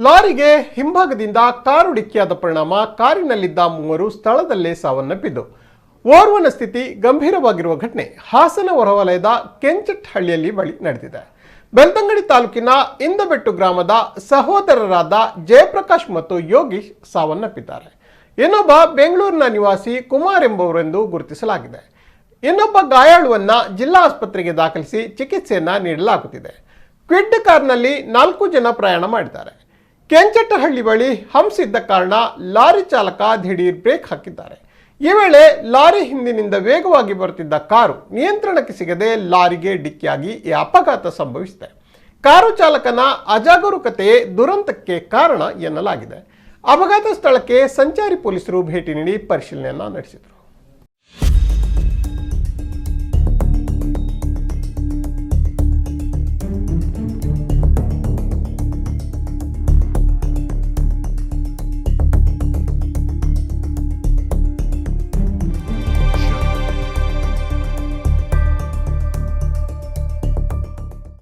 ಲಾರಿಗೆ ಹಿಂಭಾಗದಿಂದ ಕಾರು ಡಿಕ್ಕಿಯಾದ ಪರಿಣಾಮ ಕಾರಿನಲ್ಲಿದ್ದ ಮೂವರು ಸ್ಥಳದಲ್ಲೇ ಸಾವನ್ನಪ್ಪಿದ್ದು ಓರ್ವನ ಸ್ಥಿತಿ ಗಂಭೀರವಾಗಿರುವ ಘಟನೆ ಹಾಸನ ಹೊರವಲಯದ ಕೆಂಚಟ್ಟಹಳ್ಳಿಯಲ್ಲಿ ಬಳಿ ನಡೆದಿದೆ. ಬೆಳ್ತಂಗಡಿ ತಾಲೂಕಿನ ಇಂದಬೆಟ್ಟು ಗ್ರಾಮದ ಸಹೋದರರಾದ ಜಯಪ್ರಕಾಶ್ ಮತ್ತು ಯೋಗೀಶ್ ಸಾವನ್ನಪ್ಪಿದ್ದಾರೆ. ಇನ್ನೊಬ್ಬ ಬೆಂಗಳೂರಿನ ನಿವಾಸಿ ಕುಮಾರ್ ಎಂಬುವರೆಂದು ಗುರುತಿಸಲಾಗಿದೆ. ಇನ್ನೊಬ್ಬ ಗಾಯಾಳುವನ್ನ ಜಿಲ್ಲಾ ಆಸ್ಪತ್ರೆಗೆ ದಾಖಲಿಸಿ ಚಿಕಿತ್ಸೆಯನ್ನ ನೀಡಲಾಗುತ್ತಿದೆ. ಕ್ವಿಡ್ ಕಾರ್ನಲ್ಲಿ 4 ಜನ ಪ್ರಯಾಣ ಮಾಡಿದ್ದಾರೆ. ಕೆಂಚಟ್ಟಹಳ್ಳಿ ಬಳಿ ಹಂಪ್ಸ್ ಇದ್ದ ಕಾರಣ ಲಾರಿ ಚಾಲಕ ದಿಢೀರ್ ಬ್ರೇಕ್ ಹಾಕಿದ್ದಾರೆ. ಈ ವೇಳೆ ಲಾರಿ ಹಿಂದಿನಿಂದ ವೇಗವಾಗಿ ಬರುತ್ತಿದ್ದ ಕಾರು ನಿಯಂತ್ರಣಕ್ಕೆ ಸಿಗದೆ ಲಾರಿಗೆ ಡಿಕ್ಕಿಯಾಗಿ ಈ ಅಪಘಾತ ಸಂಭವಿಸಿದೆ. ಕಾರು ಚಾಲಕನ ಅಜಾಗರೂಕತೆಯೇ ದುರಂತಕ್ಕೆ ಕಾರಣ ಎನ್ನಲಾಗಿದೆ. ಅಪಘಾತ ಸ್ಥಳಕ್ಕೆ ಸಂಚಾರಿ ಪೊಲೀಸರು ಭೇಟಿ ನೀಡಿ ಪರಿಶೀಲನೆಯನ್ನ ನಡೆಸಿದರು.